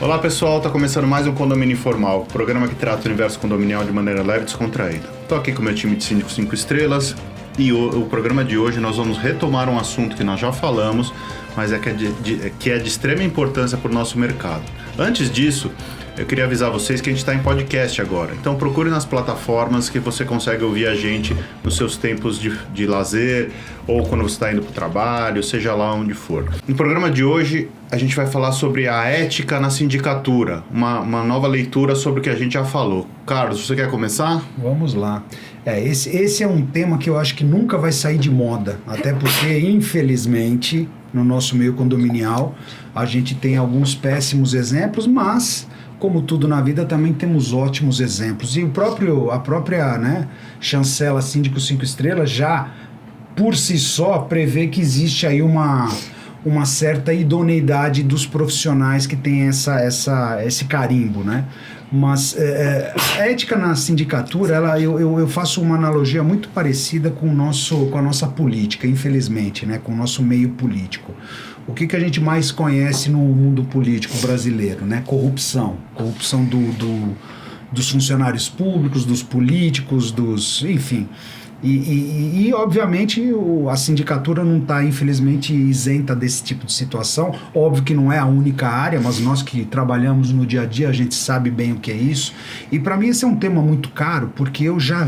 Olá pessoal, está começando mais um Condomínio Informal, programa que trata o universo condominial de maneira leve e descontraída. Estou aqui com o meu time de síndicos 5 estrelas e o programa de hoje nós vamos retomar um assunto que nós já falamos, mas que é de extrema importância para o nosso mercado. Antes disso, eu queria avisar vocês que a gente está em podcast agora, então procure nas plataformas que você consegue ouvir a gente nos seus tempos de lazer ou quando você está indo para o trabalho, seja lá onde for. No programa de hoje, a gente vai falar sobre a ética na sindicatura, uma nova leitura sobre o que a gente já falou. Carlos, você quer começar? Vamos lá. Esse é um tema que eu acho que nunca vai sair de moda, até porque, infelizmente, no nosso meio condominial, a gente tem alguns péssimos exemplos, mas, como tudo na vida, também temos ótimos exemplos. E a própria chancela Síndico 5 Estrelas já, por si só, prevê que existe aí uma certa idoneidade dos profissionais que têm esse carimbo, né? Mas a ética na sindicatura, eu faço uma analogia muito parecida com a nossa política, infelizmente, né? Com o nosso meio político. O que a gente mais conhece no mundo político brasileiro, né? Corrupção dos funcionários públicos, dos políticos, enfim. E obviamente, a sindicatura não está, infelizmente, isenta desse tipo de situação. Óbvio que não é a única área, mas nós que trabalhamos no dia a dia, a gente sabe bem o que é isso. E para mim esse é um tema muito caro, porque eu já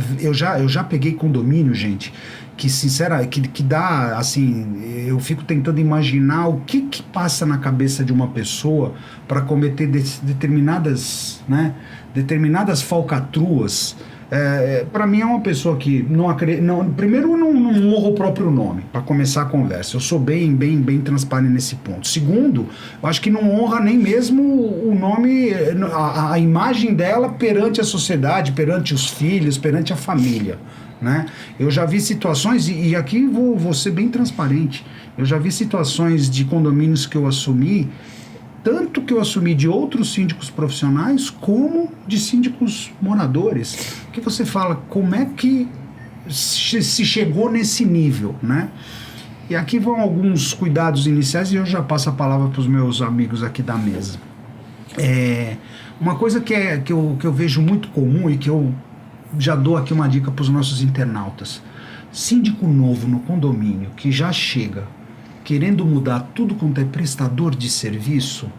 peguei condomínio, gente, que dá, assim, eu fico tentando imaginar o que passa na cabeça de uma pessoa para cometer determinadas falcatruas. Para mim é uma pessoa que não acredita. Primeiro, não honra o próprio nome, para começar a conversa. Eu sou bem transparente nesse ponto. Segundo, eu acho que não honra nem mesmo o nome, a imagem dela perante a sociedade, perante os filhos, perante a família, né? Eu já vi situações, e aqui vou ser bem transparente, eu já vi situações de condomínios que eu assumi, tanto que eu assumi de outros síndicos profissionais, como de síndicos moradores. Que você fala, como é que se chegou nesse nível, né? E aqui vão alguns cuidados iniciais e eu já passo a palavra para os meus amigos aqui da mesa. Uma coisa que eu vejo muito comum e que eu já dou aqui uma dica para os nossos internautas. Síndico novo no condomínio que já chega querendo mudar tudo quanto é prestador de serviço,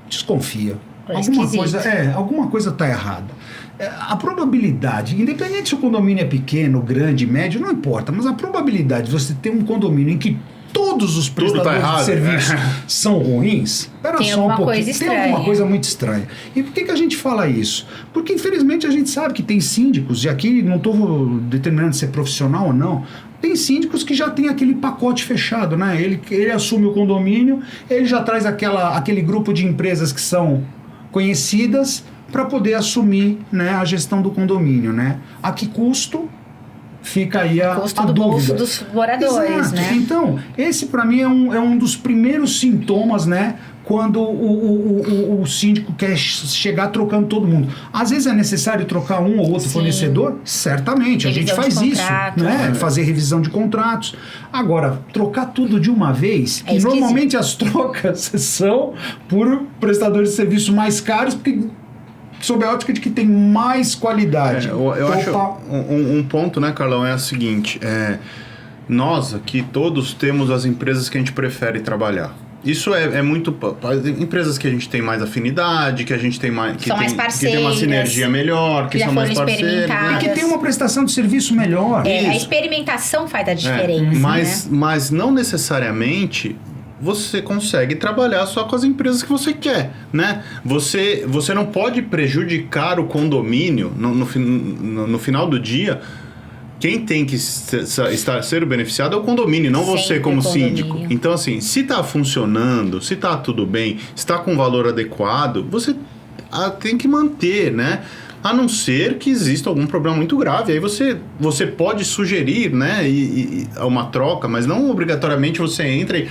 desconfia. Alguma coisa está errada. A probabilidade, independente se o condomínio é pequeno, grande, médio, não importa, mas a probabilidade de você ter um condomínio em que todos os prestadores de serviço são ruins, tem alguma coisa muito estranha. E por que a gente fala isso? Porque infelizmente a gente sabe que tem síndicos, e aqui não estou determinando se é profissional ou não, tem síndicos que já tem aquele pacote fechado, né? Ele assume o condomínio, ele já traz aquele grupo de empresas que são conhecidas para poder assumir, né, a gestão do condomínio, né? A que custo? Fica aí a dúvida. Bolso dos moradores. Exato. Né? Então, esse para mim é um dos primeiros sintomas, né? Quando o síndico quer chegar trocando todo mundo. Às vezes é necessário trocar um ou outro fornecedor? Certamente, a gente faz isso, né? Fazer revisão de contratos. Agora, trocar tudo de uma vez, e normalmente as trocas são por prestadores de serviço mais caros, porque sob a ótica de que tem mais qualidade. Eu acho um ponto, né, Carlão, é o seguinte, nós aqui todos temos as empresas que a gente prefere trabalhar. Isso é muito... Empresas que a gente tem mais afinidade, que a gente tem mais... Que tem uma sinergia melhor, que são mais parceiros. E que tem uma prestação de serviço melhor. A experimentação faz a diferença, mas não necessariamente você consegue trabalhar só com as empresas que você quer, né? Você não pode prejudicar o condomínio no final do dia. Quem tem que ser beneficiado é o condomínio, não você como síndico. Então, assim, se está funcionando, se está tudo bem, se está com valor adequado, você tem que manter, né? a não ser que exista algum problema muito grave. Aí você pode sugerir, né, uma troca, mas não obrigatoriamente você entra e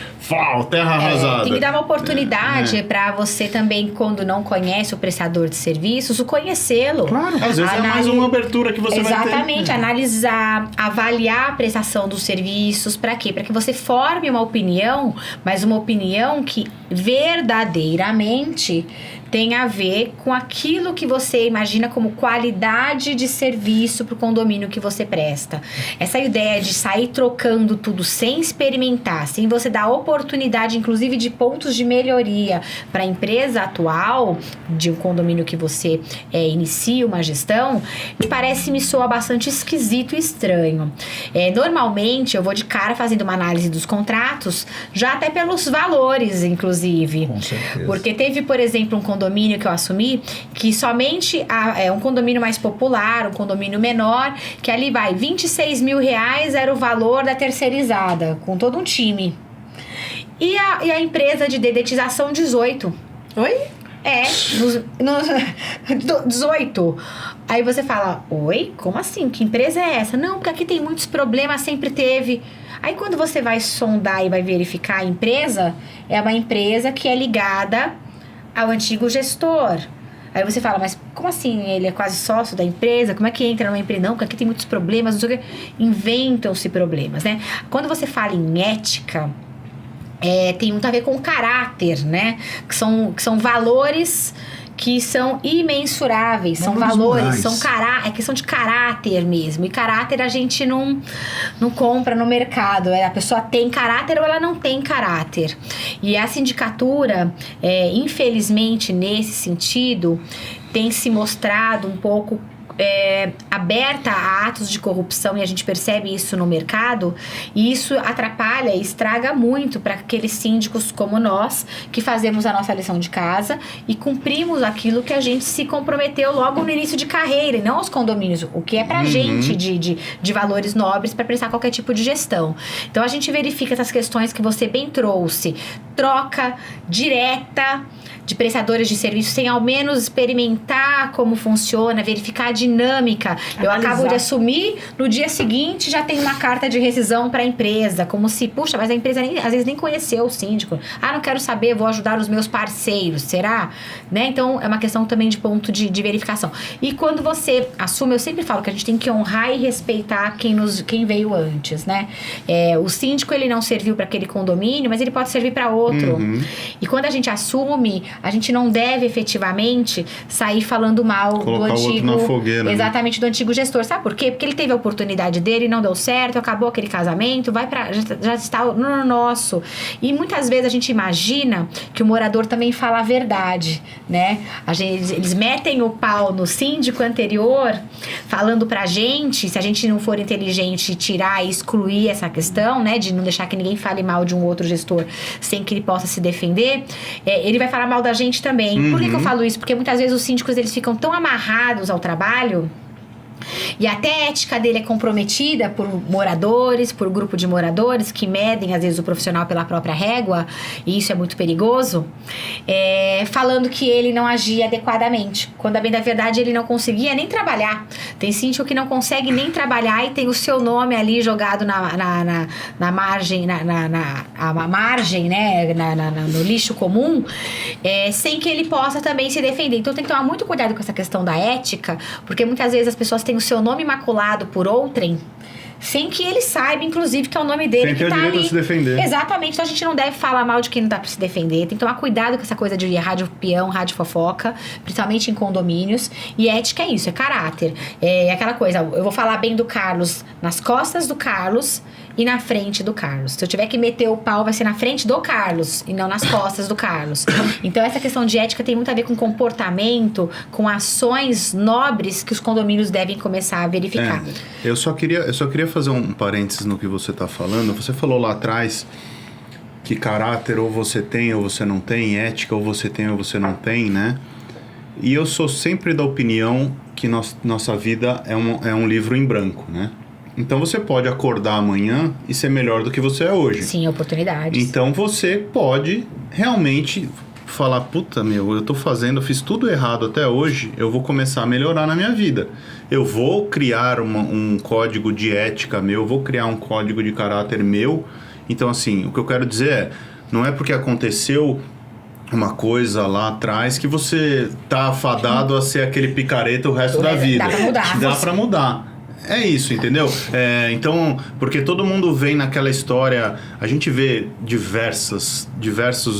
terra arrasada. Tem que dar uma oportunidade para você também, quando não conhece o prestador de serviços, o conhecê-lo. Claro. Às vezes é mais uma abertura que você vai ter. Exatamente, analisar, avaliar a prestação dos serviços, para quê? Para que você forme uma opinião, mas uma opinião que verdadeiramente tem a ver com aquilo que você imagina como qualidade de serviço para o condomínio que você presta. Essa ideia de sair trocando tudo sem experimentar, sem você dar oportunidade, inclusive, de pontos de melhoria para a empresa atual, de um condomínio que você inicia uma gestão, me soa bastante esquisito e estranho. Normalmente, eu vou de cara fazendo uma análise dos contratos, já até pelos valores, inclusive. Com certeza. Porque teve, por exemplo, um condomínio que eu assumi, que somente é um condomínio mais popular, um condomínio menor, que ali vai, R$26 mil era o valor da terceirizada, com todo um time. E a empresa de dedetização, 18. Oi? 18. Aí você fala, oi? Como assim? Que empresa é essa? Não, porque aqui tem muitos problemas, sempre teve. Aí quando você vai sondar e vai verificar a empresa, é uma empresa que é ligada ao antigo gestor. Aí você fala, mas como assim? Ele é quase sócio da empresa? Como é que entra numa empresa? Não, porque aqui tem muitos problemas, não sei o que. Inventam-se problemas, né? Quando você fala em ética, tem muito a ver com caráter, né? Que são valores que são imensuráveis, são valores, é questão de caráter mesmo. E caráter a gente não compra no mercado. A pessoa tem caráter ou ela não tem caráter. E a sindicatura, infelizmente, nesse sentido, tem se mostrado um pouco aberta a atos de corrupção, e a gente percebe isso no mercado, e isso atrapalha e estraga muito para aqueles síndicos como nós, que fazemos a nossa lição de casa e cumprimos aquilo que a gente se comprometeu logo no início de carreira, e não os condomínios, o que é pra gente de valores nobres para prestar qualquer tipo de gestão. Então a gente verifica essas questões que você bem trouxe, troca direta de prestadores de serviços, sem ao menos experimentar como funciona, verificar a dinâmica. Eu acabo de assumir, no dia seguinte já tem uma carta de rescisão para a empresa, como se, puxa, mas a empresa às vezes nem conheceu o síndico. Não quero saber, vou ajudar os meus parceiros, será? Né? Então, é uma questão também de ponto de verificação. E quando você assume, eu sempre falo que a gente tem que honrar e respeitar quem veio antes, né? O síndico, ele não serviu para aquele condomínio, mas ele pode servir para outro. E quando a gente assume, a gente não deve efetivamente sair falando mal colocar do antigo... o outro na fogueira, exatamente, do antigo gestor. Sabe por quê? Porque ele teve a oportunidade dele, não deu certo, acabou aquele casamento, já está no nosso. E muitas vezes a gente imagina que o morador também fala a verdade, né? Eles metem o pau no síndico anterior, falando pra gente, se a gente não for inteligente, tirar e excluir essa questão, né? De não deixar que ninguém fale mal de um outro gestor sem que ele possa se defender, ele vai falar mal da gente também. Por que eu falo isso? Porque muitas vezes os síndicos, eles ficam tão amarrados ao trabalho, e até a ética dele é comprometida por moradores, por grupo de moradores que medem, às vezes, o profissional pela própria régua, e isso é muito perigoso, falando que ele não agia adequadamente, quando, a bem da verdade, ele não conseguia nem trabalhar. Tem síndico que não consegue nem trabalhar e tem o seu nome ali jogado na margem, margem, né, no lixo comum, sem que ele possa também se defender. Então tem que tomar muito cuidado com essa questão da ética, porque muitas vezes as pessoas têm o seu nome maculado por outrem, sem que ele saiba, inclusive, que é o nome dele que tá ali. Sem ter o direito de se defender. Exatamente. Então a gente não deve falar mal de quem não dá pra se defender. Tem que tomar cuidado com essa coisa de rádio peão, rádio fofoca, principalmente em condomínios. E ética é isso, é caráter. É aquela coisa, eu vou falar bem do Carlos nas costas do Carlos e na frente do Carlos. Se eu tiver que meter o pau, vai ser na frente do Carlos e não nas costas do Carlos. Então essa questão de ética tem muito a ver com comportamento, com ações nobres que os condomínios devem começar a verificar. Eu só queria fazer um parênteses no que você está falando. Você falou lá atrás que caráter ou você tem ou você não tem, ética ou você tem ou você não tem, né? E eu sou sempre da opinião que nossa vida é um livro em branco, né? Então você pode acordar amanhã e ser melhor do que você é hoje. Sim, oportunidades. Então você pode realmente falar, puta, eu fiz tudo errado até hoje, eu vou começar a melhorar na minha vida. Eu vou criar um código de ética meu, vou criar um código de caráter meu. Então, assim, o que eu quero dizer é, não é porque aconteceu uma coisa lá atrás que você tá afadado a ser aquele picareta o resto da vida. Dá pra mudar. Dá pra mudar. É isso, entendeu? Então, porque todo mundo vem naquela história, a gente vê diversos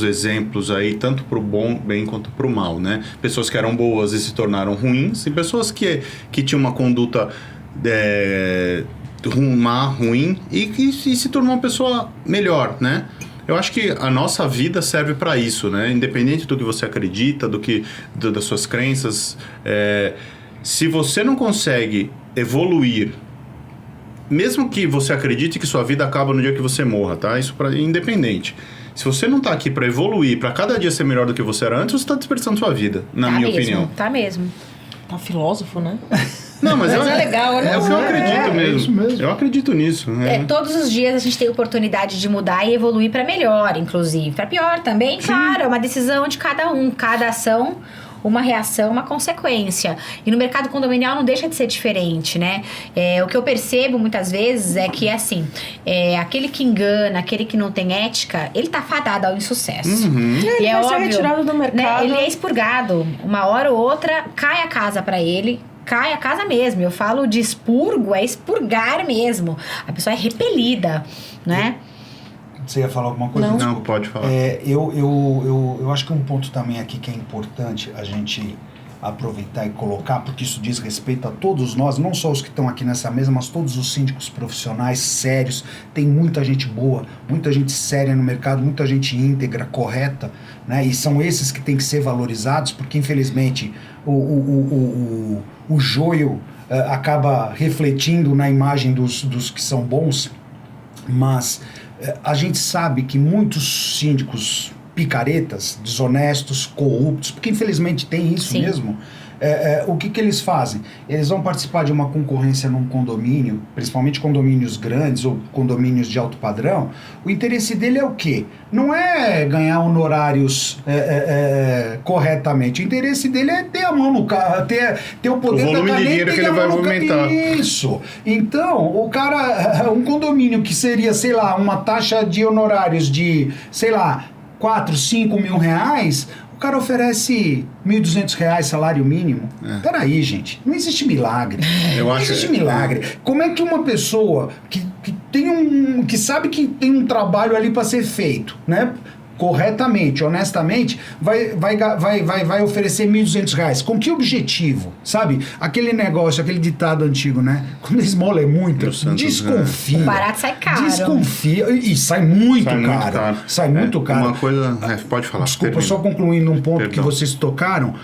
exemplos aí, tanto pro bem quanto pro mal, né? Pessoas que eram boas e se tornaram ruins, e pessoas que tinham uma conduta ruim e se tornou uma pessoa melhor, né? Eu acho que a nossa vida serve para isso, né? Independente do que você acredita, das suas crenças, se você não consegue evoluir, mesmo que você acredite que sua vida acaba no dia que você morra, tá? Isso independente. Se você não tá aqui para evoluir, para cada dia ser melhor do que você era antes, você tá desperdiçando sua vida, na minha opinião. Tá mesmo. Tá filósofo, né? Não, mas é legal, né? É o que eu acredito mesmo. Isso mesmo. Eu acredito nisso. Todos os dias a gente tem oportunidade de mudar e evoluir para melhor, inclusive. Para pior também, claro, é uma decisão de cada um. Cada ação, uma reação, uma consequência. E no mercado condominial não deixa de ser diferente, né? O que eu percebo muitas vezes é que, assim, aquele que engana, aquele que não tem ética, ele tá fadado ao insucesso. Ele vai ser retirado do mercado. Né? Ele é expurgado. Uma hora ou outra, cai a casa para ele. Cai a casa mesmo. Eu falo de expurgo, é expurgar mesmo. A pessoa é repelida, né? Você ia falar alguma coisa? Não, pode falar. Eu acho que um ponto também aqui que é importante a gente aproveitar e colocar, porque isso diz respeito a todos nós, não só os que estão aqui nessa mesa, mas todos os síndicos profissionais sérios. Tem muita gente boa, muita gente séria no mercado, muita gente íntegra, correta, né? E são esses que têm que ser valorizados, porque infelizmente o joio acaba refletindo na imagem dos que são bons, mas a gente sabe que muitos síndicos picaretas, desonestos, corruptos, porque infelizmente tem isso Sim. mesmo, o que eles fazem? Eles vão participar de uma concorrência num condomínio, principalmente condomínios grandes ou condomínios de alto padrão. O interesse dele é o quê? Não é ganhar honorários corretamente. O interesse dele é ter a mão no carro, ter o poder da volume de caneta dinheiro e que ter ele a vai mão no movimentar. Isso. Então, o cara, um condomínio que seria, sei lá, uma taxa de honorários de, sei lá, 4, 5 mil reais, o cara oferece R$1.200 salário mínimo. Peraí, gente, não existe milagre. Não existe milagre. Como é que uma pessoa que sabe que tem um trabalho ali para ser feito, né? Corretamente, honestamente, vai oferecer R$1.200. Com que objetivo? Sabe? Aquele negócio, aquele ditado antigo, né? Quando a esmola é muito, desconfia. O barato sai caro. Desconfia. E sai muito caro. Sai muito caro. Uma coisa... pode falar. Desculpa, termina. só concluindo um ponto Perdão. que vocês tocaram,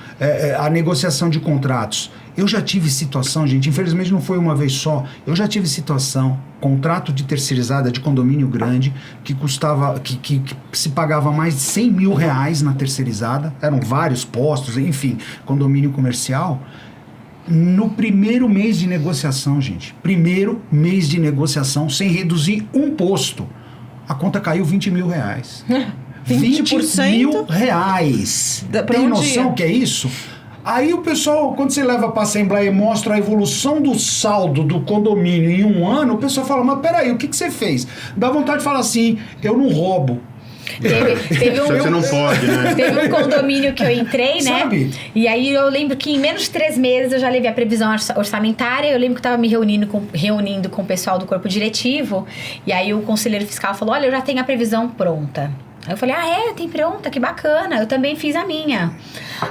a negociação de contratos. Eu já tive situação, gente, infelizmente não foi uma vez só, eu já tive situação, contrato de terceirizada de condomínio grande, que custava, que se pagava mais de R$100 mil na terceirizada, eram vários postos, enfim, condomínio comercial. No primeiro mês de negociação, gente, sem reduzir um posto, a conta caiu R$20 mil. 20%? R$20 mil. Tem noção que é isso? Aí o pessoal, quando você leva para a Assembleia e mostra a evolução do saldo do condomínio em um ano, o pessoal fala, mas peraí, o que você fez? Dá vontade de falar assim, eu não roubo. Teve Só que você não pode, né? Teve um condomínio que eu entrei, né? Sabe? E aí eu lembro que em menos de 3 meses eu já levei a previsão orçamentária. Eu lembro que eu tava me reunindo com o pessoal do corpo diretivo. E aí o conselheiro fiscal falou, olha, eu já tenho a previsão pronta. Aí eu falei, tem pronta, que bacana, eu também fiz a minha.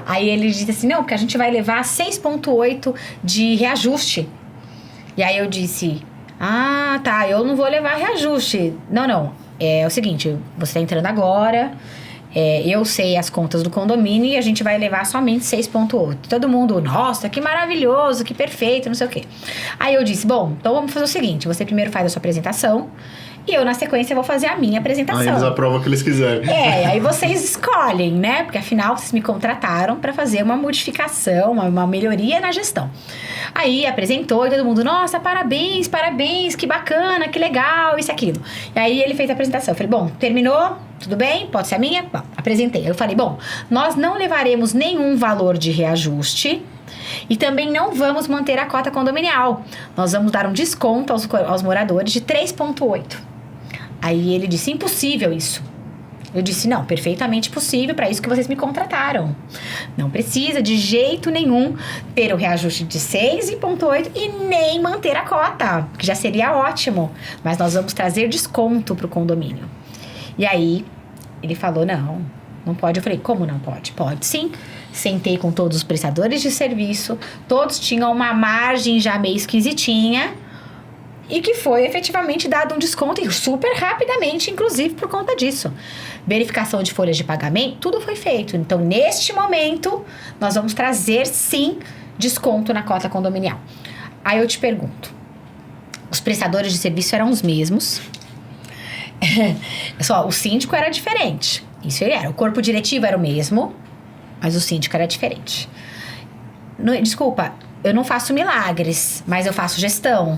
Aí ele disse assim, não, porque a gente vai levar 6,8 de reajuste. E aí eu disse, tá, eu não vou levar reajuste. Não, é o seguinte, você tá entrando agora, eu sei as contas do condomínio e a gente vai levar somente 6,8. Todo mundo, nossa, que maravilhoso, que perfeito, não sei o quê. Aí eu disse, bom, então vamos fazer o seguinte, você primeiro faz a sua apresentação, e eu, na sequência, vou fazer a minha apresentação. Aí eles aprovam o que eles quiserem. Aí vocês escolhem, né? Porque, afinal, vocês me contrataram para fazer uma modificação, uma melhoria na gestão. Aí, apresentou e todo mundo, nossa, parabéns, que bacana, que legal, isso e aquilo. E aí, ele fez a apresentação. Eu falei, bom, terminou, tudo bem? Pode ser a minha? Bom, apresentei. Eu falei, bom, nós não levaremos nenhum valor de reajuste e também não vamos manter a cota condominial. Nós vamos dar um desconto aos moradores de 3,8. Aí ele disse, impossível isso. Eu disse, não, perfeitamente possível, para isso que vocês me contrataram. Não precisa de jeito nenhum ter o reajuste de 6,8 e nem manter a cota, que já seria ótimo. Mas nós vamos trazer desconto para o condomínio. E aí, ele falou, não pode. Eu falei, como não pode? Pode sim. Sentei com todos os prestadores de serviço, todos tinham uma margem já meio esquisitinha, e que foi efetivamente dado um desconto e super rapidamente, inclusive por conta disso. Verificação de folhas de pagamento, tudo foi feito. Então, neste momento, nós vamos trazer, sim, desconto na cota condominial. Aí eu te pergunto, os prestadores de serviço eram os mesmos? Só, o síndico era diferente. Isso ele era. O corpo diretivo era o mesmo, mas o síndico era diferente. Desculpa, eu não faço milagres, mas eu faço gestão.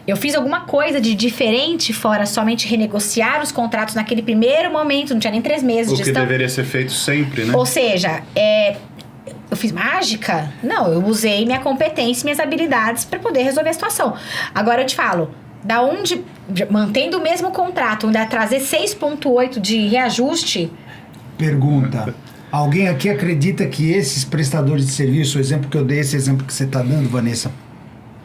Eu fiz alguma coisa de diferente, fora somente renegociar os contratos naquele primeiro momento, não tinha nem 3 meses de gestão. O que deveria ser feito sempre, né? Ou seja, eu fiz mágica? Não, eu usei minha competência e minhas habilidades para poder resolver a situação. Agora eu te falo, da onde, mantendo o mesmo contrato, ainda trazer 6,8 de reajuste... Pergunta. Alguém aqui acredita que esses prestadores de serviço, o exemplo que eu dei, esse exemplo que você está dando, Vanessa,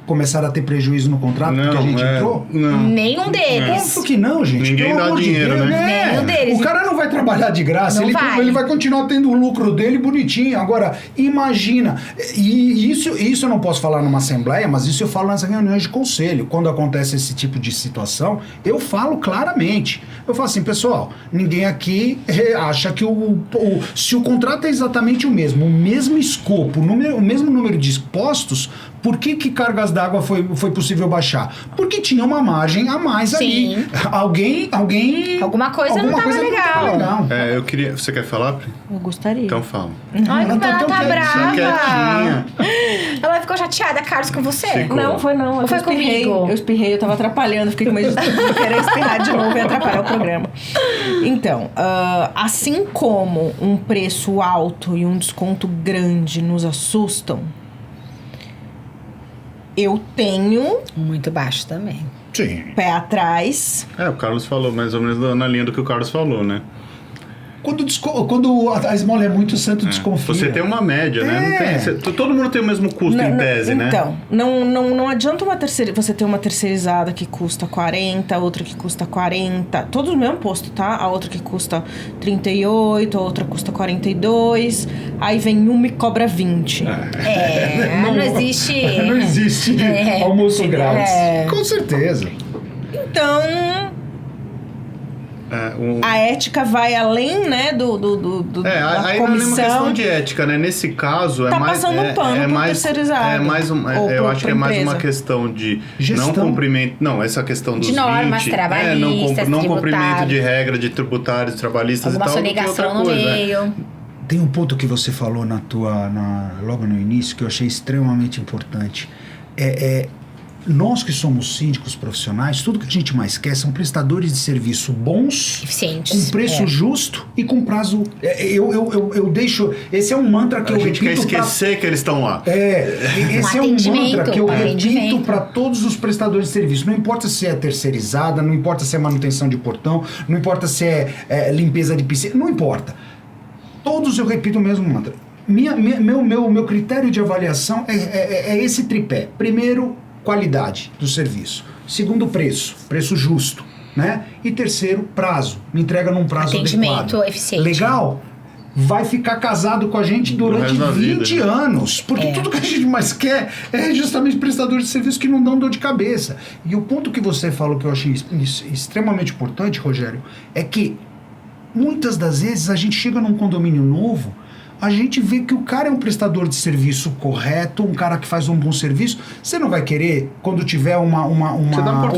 começaram a ter prejuízo no contrato porque a gente entrou? Não. Nenhum deles. Óbvio que não, gente. Ninguém Pelo dá amor de dinheiro, Deus, né? Nenhum deles. O cara não vai trabalhar de graça. Não Ele vai continuar tendo o lucro dele bonitinho. Agora, imagina. E isso eu não posso falar numa assembleia, mas isso eu falo nas reuniões de conselho. Quando acontece esse tipo de situação, eu falo claramente. Eu falo assim, pessoal, ninguém aqui acha que se o contrato é exatamente o mesmo escopo, o mesmo número de postos, por que cargas d'água foi possível baixar? Porque tinha uma margem a mais ali. Alguma coisa não estava legal. Eu queria... Você quer falar, Pri? Eu gostaria. Então fala. Ai, como ela tá brava. Quietinha. Ela ficou chateada, Carlos, com você? Ficou. Não, foi não. Ou foi comigo? Eu espirrei, eu tava atrapalhando. Fiquei com medo de querer espirrar de novo e atrapalhar o programa. Então, assim como um preço alto e um desconto grande nos assustam, eu tenho... Muito baixo também. Sim. Pé atrás. O Carlos falou mais ou menos na linha do que o Carlos falou, né? Quando a esmola é muito, o santo desconfia. Você tem uma média, né? Não tem, todo mundo tem o mesmo custo em tese, né? Então, não adianta você ter uma terceirizada que custa 40, outra que custa 40, todos no mesmo posto, tá? A outra que custa 38, a outra custa 42, aí vem uma e cobra 20. Não existe... Não existe almoço grátis. Com certeza. Então... A ética vai além, né, da aí comissão. não é nenhuma questão de ética, né? Nesse caso, Tá passando um pano pro terceirizado. Eu acho que é mais uma questão de gestão. Não cumprimento... Não, essa questão dos de normas 20, trabalhistas, não cumprimento de regra de tributários, trabalhistas alguma e tal. sonegação no meio. Tem um ponto que você falou logo no início que eu achei extremamente importante. Nós que somos síndicos profissionais, tudo que a gente mais quer são prestadores de serviço bons, eficientes, com preço justo e com prazo. Eu deixo. Esse é um mantra que eu repito. A gente quer esquecer que eles estão lá. Esse é um mantra que eu repito para todos os prestadores de serviço. Não importa se é terceirizada, não importa se é manutenção de portão, não importa se é limpeza de piscina, não importa. Todos eu repito o mesmo mantra. Meu critério de avaliação é esse tripé. Primeiro, qualidade do serviço. Segundo, preço justo, né? E terceiro, prazo. Me entrega num prazo atendimento adequado. Eficiente. Legal? Vai ficar casado com a gente durante 20 anos. Porque tudo que a gente mais quer é justamente prestadores de serviço que não dão dor de cabeça. E o ponto que você falou que eu achei extremamente importante, Rogério, é que muitas das vezes a gente chega num condomínio novo, a gente vê que o cara é um prestador de serviço correto, um cara que faz um bom serviço. Você não vai querer, quando tiver um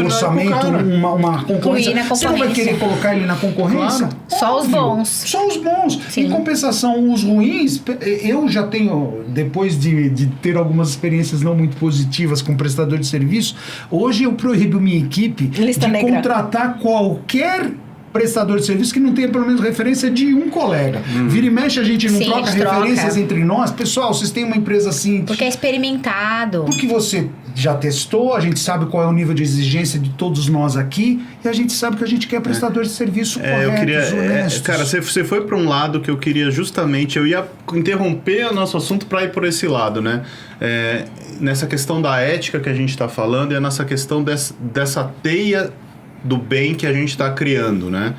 orçamento, uma concorrência, você não vai querer colocar ele na concorrência? Claro. Só os bons. Só os bons. Sim. Em compensação, os ruins, eu já tenho, depois de ter algumas experiências não muito positivas com prestador de serviço, hoje eu proíbo minha equipe de contratar qualquer prestador de serviço que não tenha pelo menos referência de um colega. Vira e mexe, a gente não Sim, troca a gente referências troca. entre nós. Pessoal, vocês têm uma empresa assim... Porque é experimentado. Porque você já testou, a gente sabe qual é o nível de exigência de todos nós aqui, e a gente sabe que a gente quer prestador de serviço corretos, Eu queria, honestos. cara, você foi para um lado que eu queria justamente, eu ia interromper o nosso assunto para ir por esse lado, né? Nessa questão da ética que a gente está falando e nessa questão dessa teia do bem que a gente está criando, né?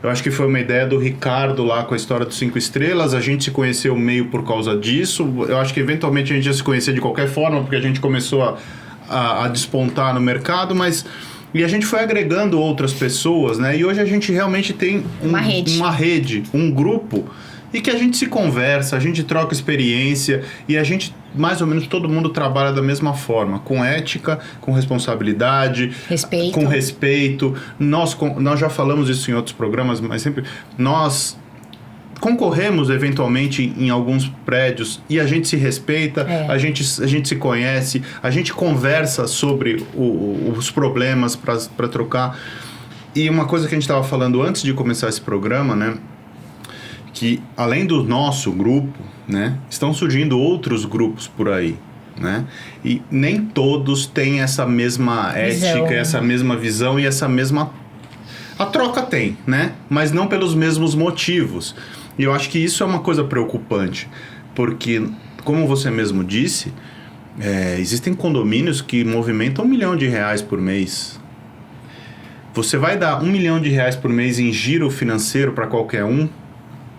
Eu acho que foi uma ideia do Ricardo lá com a história dos 5 estrelas, a gente se conheceu meio por causa disso, eu acho que eventualmente a gente ia se conhecer de qualquer forma, porque a gente começou a despontar no mercado, mas... E a gente foi agregando outras pessoas, né? E hoje a gente realmente tem uma rede, um grupo, e que a gente se conversa, a gente troca experiência, e a gente, mais ou menos, todo mundo trabalha da mesma forma, com ética, com responsabilidade, com respeito. Nós já falamos isso em outros programas, mas sempre... Nós concorremos eventualmente em alguns prédios e a gente se respeita, a gente se conhece, a gente conversa sobre os problemas para trocar. E uma coisa que a gente estava falando antes de começar esse programa, né, que além do nosso grupo, né, estão surgindo outros grupos por aí, né, e nem todos têm essa mesma ética, essa mesma visão e essa mesma... A troca tem, né, mas não pelos mesmos motivos. E eu acho que isso é uma coisa preocupante, porque, como você mesmo disse, existem condomínios que movimentam R$1 milhão por mês. Você vai dar R$1 milhão por mês em giro financeiro para qualquer um,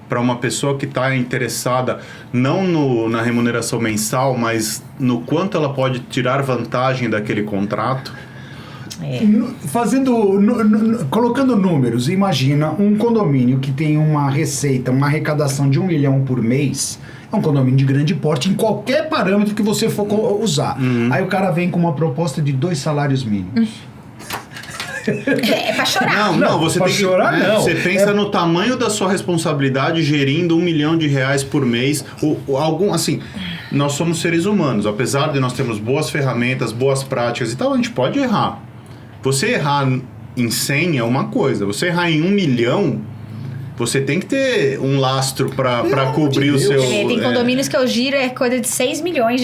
para uma pessoa que está interessada não na remuneração mensal, mas no quanto ela pode tirar vantagem daquele contrato? Colocando números, imagina um condomínio que tem uma receita, uma arrecadação de R$1 milhão por mês, é um condomínio de grande porte em qualquer parâmetro que você for usar. Aí o cara vem com uma proposta de 2 salários mínimos. É pra chorar. Não, você pra tem que chorar, não. Você pensa no tamanho da sua responsabilidade gerindo R$1 milhão por mês, ou algum, assim, nós somos seres humanos, apesar de nós termos boas ferramentas, boas práticas e tal, a gente pode errar. Você errar em 100 é uma coisa, você errar em 1 milhão, você tem que ter um lastro para cobrir o seu... Tem condomínios que eu giro coisa de R$6 milhões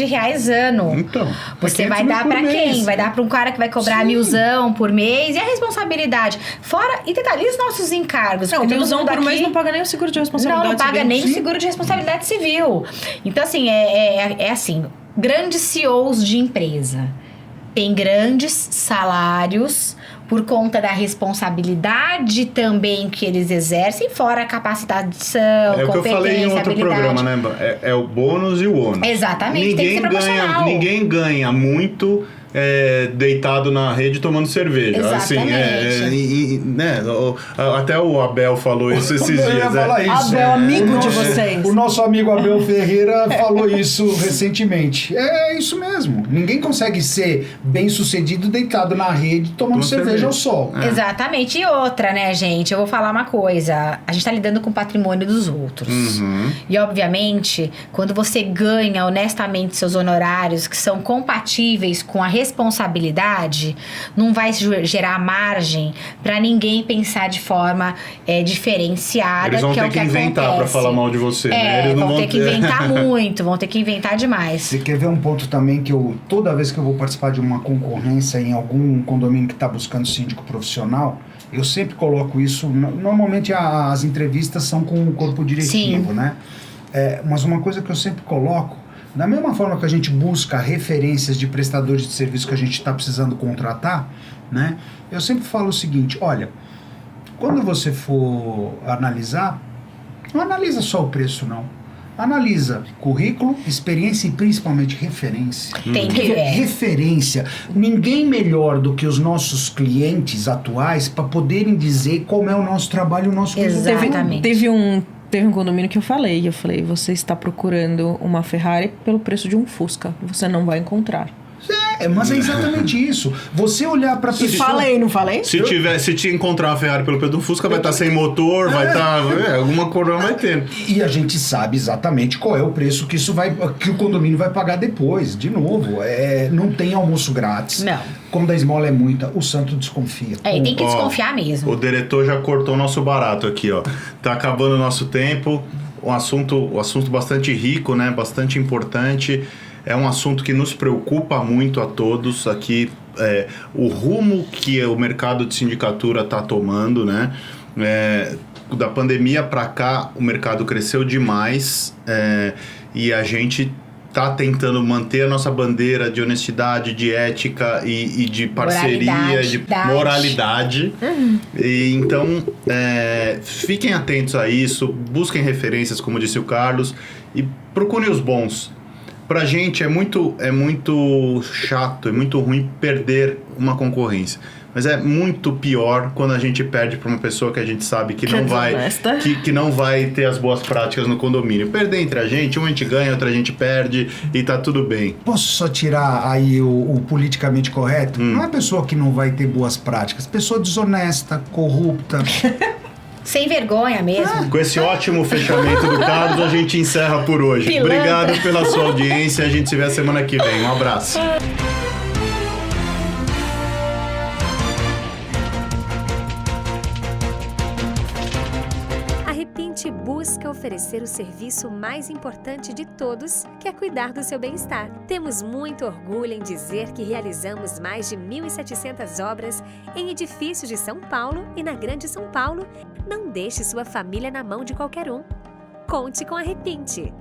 ano. Então. Você vai dar para quem? Vai dar para um cara que vai cobrar R$1.000 por mês? E a responsabilidade? Fora, e detalhe, os nossos encargos? Não, R$1.000 por mês não paga nem o seguro de responsabilidade civil. Não paga nem o Sim. seguro de responsabilidade civil. Então, assim, é assim, grandes CEOs de empresa têm grandes salários por conta da responsabilidade também que eles exercem, fora a capacitação, competência, o que eu falei em outro programa, né? É o bônus e o ônus. Exatamente, tem que ser proporcional. Ninguém ganha muito deitado na rede tomando cerveja. Exatamente. Assim, né? Até o Abel falou isso esses dias. Eu ia falar isso. Abel, amigo de vocês. O nosso amigo Abel Ferreira falou isso recentemente. É isso mesmo. Ninguém consegue ser bem sucedido deitado na rede tomando cerveja ao sol. Exatamente. E outra, né, gente? Eu vou falar uma coisa. A gente tá lidando com o patrimônio dos outros. E, obviamente, quando você ganha honestamente seus honorários que são compatíveis com a responsabilidade, não vai gerar margem para ninguém pensar de forma diferenciada. Eles vão que ter é o que inventar para falar mal de você, né? Eles não vão ter que inventar muito, vão ter que inventar demais. Você quer ver um ponto também que toda vez que eu vou participar de uma concorrência em algum condomínio que está buscando síndico profissional, eu sempre coloco isso. Normalmente as entrevistas são com o corpo diretivo, Sim. né? Mas uma coisa que eu sempre coloco, da mesma forma que a gente busca referências de prestadores de serviço que a gente está precisando contratar, né? Eu sempre falo o seguinte, olha, quando você for analisar, não analisa só o preço, não. Analisa currículo, experiência e principalmente referência. Tem que ver. Referência. Ninguém melhor do que os nossos clientes atuais para poderem dizer como é o nosso trabalho e o nosso resultado. Exatamente. Teve um condomínio que eu falei, você está procurando uma Ferrari pelo preço de um Fusca, você não vai encontrar. Mas é exatamente isso. Você olhar pra E pessoa... falei, não falei? Se te encontrar uma Ferrari pelo Pedro Fusca, vai estar sem motor, vai estar... alguma coisa vai ter. E a gente sabe exatamente qual é o preço que o condomínio vai pagar depois. De novo, não tem almoço grátis. Não. Quando a esmola é muita, o santo desconfia. Tem que Ó, desconfiar mesmo. O diretor já cortou o nosso barato aqui, ó. Tá acabando o nosso tempo. Um assunto bastante rico, né? Bastante importante. É um assunto que nos preocupa muito a todos aqui. O rumo que o mercado de sindicatura está tomando, né? Da pandemia para cá, o mercado cresceu demais e a gente está tentando manter a nossa bandeira de honestidade, de ética e de parceria, de moralidade. E, então, fiquem atentos a isso, busquem referências, como disse o Carlos, e procurem os bons. Pra gente é muito chato, é muito ruim perder uma concorrência. Mas é muito pior quando a gente perde para uma pessoa que a gente sabe que não vai ter as boas práticas no condomínio. Perder entre a gente ganha, outra a gente perde e tá tudo bem. Posso só tirar aí o politicamente correto? Não é pessoa que não vai ter boas práticas, pessoa desonesta, corrupta. Sem vergonha mesmo. Com esse ótimo fechamento do Carlos, a gente encerra por hoje. Pilantra. Obrigado pela sua audiência. A gente se vê semana que vem. Um abraço. A Repinte busca oferecer o serviço mais importante de todos, que é cuidar do seu bem-estar. Temos muito orgulho em dizer que realizamos mais de 1.700 obras em edifícios de São Paulo e na Grande São Paulo. Não deixe sua família na mão de qualquer um. Conte com a Repinte.